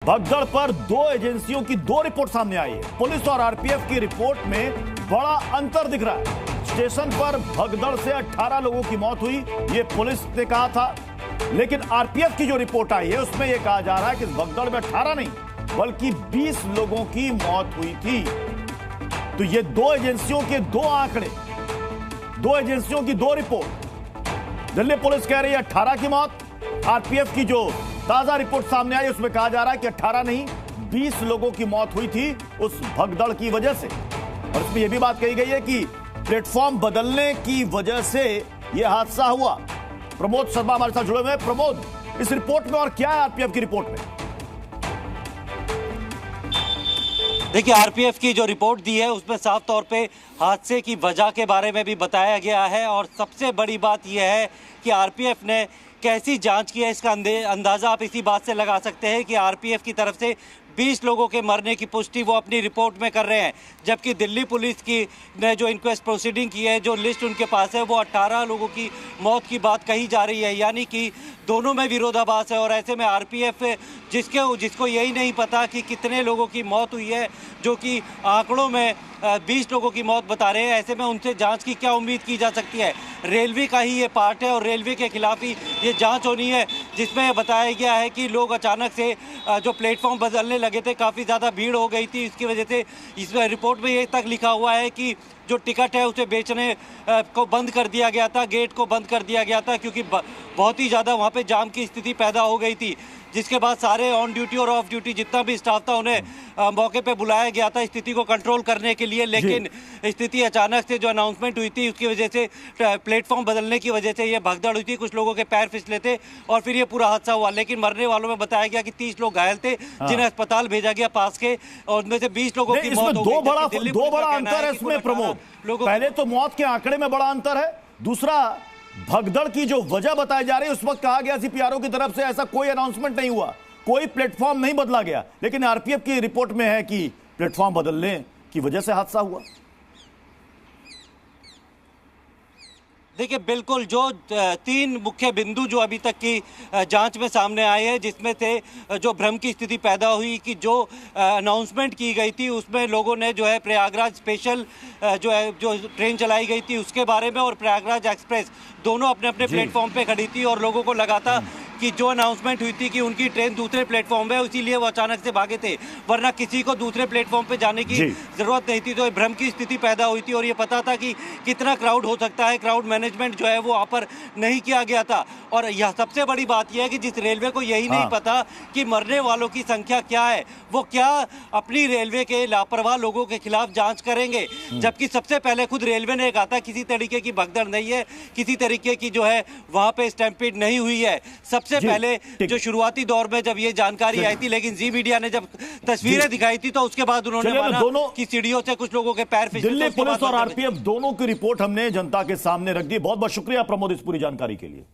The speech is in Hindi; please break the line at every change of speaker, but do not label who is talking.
भगदड़ पर दो एजेंसियों की दो रिपोर्ट सामने आई है। पुलिस और आरपीएफ की रिपोर्ट में बड़ा अंतर दिख रहा है। स्टेशन पर भगदड़ से 18 लोगों की मौत हुई, ये पुलिस ने कहा था, लेकिन आरपीएफ की जो रिपोर्ट आई है उसमें यह कहा जा रहा है कि इस भगदड़ में 18 नहीं बल्कि 20 लोगों की मौत हुई थी। तो ये दो एजेंसियों के दो आंकड़े, दो एजेंसियों की दो रिपोर्ट। दिल्ली पुलिस कह रही है 18 की मौत, आरपीएफ की जो ताजा रिपोर्ट सामने आई उसमें कहा जा रहा है कि 18 नहीं 20 लोगों की मौत हुई थी उस भगदड़ की वजह से। और इसमें यह भी बात कही गई है कि प्लेटफॉर्म बदलने की वजह से यह हादसा हुआ। प्रमोद शर्मा हमारे साथ जुड़े हुए हैं। प्रमोद, इस रिपोर्ट में और क्या है आरपीएफ की रिपोर्ट में?
देखिए, आरपीएफ की जो रिपोर्ट दी है उसमें साफ तौर पे हादसे की वजह के बारे में भी बताया गया है और सबसे बड़ी बात यह है कि आरपीएफ ने कैसी जांच की है इसका अंदाज़ा आप इसी बात से लगा सकते हैं कि आरपीएफ की तरफ से 20 लोगों के मरने की पुष्टि वो अपनी रिपोर्ट में कर रहे हैं, जबकि दिल्ली पुलिस की ने जो इंक्वेस्ट प्रोसीडिंग की है, जो लिस्ट उनके पास है, वो 18 लोगों की मौत की बात कही जा रही है। यानी कि दोनों में विरोधाभास है और ऐसे में आरपीएफ जिसको यही नहीं पता कि कितने लोगों की मौत हुई है, जो कि आंकड़ों में 20 लोगों की मौत बता रहे हैं, ऐसे में उनसे जांच की क्या उम्मीद की जा सकती है? रेलवे का ही ये पार्ट है और रेलवे के खिलाफ ही ये जांच होनी है, जिसमें बताया गया है कि लोग अचानक से जो प्लेटफॉर्म बदलने लगे थे, काफ़ी ज़्यादा भीड़ हो गई थी। इसकी वजह से इस रिपोर्ट में ये तक लिखा हुआ है कि जो टिकट है उसे बेचने को बंद कर दिया गया था, गेट को बंद कर दिया गया था, क्योंकि बहुत ही ज़्यादा वहाँ पे जाम की स्थिति पैदा हो गई थी। जिसके बाद सारे ऑन ड्यूटी और ऑफ ड्यूटी जितना भी स्टाफ था उन्हें मौके पे बुलाया गया था स्थिति को कंट्रोल करने के लिए, लेकिन स्थिति अचानक से जो अनाउंसमेंट हुई थी उसकी वजह से, प्लेटफॉर्म बदलने की वजह से ये भगदड़ हुई थी। कुछ लोगों के पैर फिसले थे और फिर ये पूरा हादसा हुआ। लेकिन मरने वालों में बताया गया कि 30 लोग घायल थे, जिन्हें अस्पताल भेजा गया पास के, और उनमें से 20 लोगों की मौत हो गई।
दो बड़ा अंतर है इसमें प्रमोद। पहले तो मौत के आंकड़े में बड़ा अंतर है, दूसरा भगदड़ की जो वजह बताई जा रही है, उस वक्त कहा गया सीपीआरओ की तरफ से ऐसा कोई अनाउंसमेंट नहीं हुआ, कोई प्लेटफॉर्म नहीं बदला गया, लेकिन आरपीएफ की रिपोर्ट में है कि प्लेटफॉर्म बदलने की वजह से हादसा हुआ।
देखिए, बिल्कुल जो 3 मुख्य बिंदु जो अभी तक की जांच में सामने आए हैं, जिसमें से जो भ्रम की स्थिति पैदा हुई कि जो अनाउंसमेंट की गई थी उसमें लोगों ने जो है प्रयागराज स्पेशल जो ट्रेन चलाई गई थी उसके बारे में, और प्रयागराज एक्सप्रेस दोनों अपने अपने प्लेटफॉर्म पे खड़ी थी और लोगों को लगा था कि जो अनाउंसमेंट हुई थी कि उनकी ट्रेन दूसरे प्लेटफॉर्म पे, इसीलिए वो अचानक से भागे थे, वरना किसी को दूसरे प्लेटफॉर्म पे जाने की जरूरत नहीं थी। तो भ्रम की स्थिति पैदा हुई थी और ये पता था कि कितना क्राउड हो सकता है, क्राउड मैनेजमेंट जो है वो वहाँ पर नहीं किया गया था। और यह सबसे बड़ी बात यह है कि जिस रेलवे को यही नहीं पता कि मरने वालों की संख्या क्या है, वो क्या अपनी रेलवे के लापरवाह लोगों के खिलाफ जांच करेंगे, जबकि सबसे पहले खुद रेलवे ने कहा था किसी तरीके की भगदड़ नहीं है, किसी तरीके की जो है वहां पे स्टैम्पीड नहीं हुई है। सबसे पहले जो शुरुआती दौर में जब ये जानकारी आई थी, लेकिन जी मीडिया ने जब तस्वीरें दिखाई थी तो उसके बाद उन्होंने माना कि सीढ़ियों से कुछ लोगों के पैर फिसले।
दिल्ली पुलिस और आरपीएफ दोनों की रिपोर्ट हमने जनता के सामने रख दी। बहुत बहुत शुक्रिया प्रमोद इस पूरी जानकारी के लिए।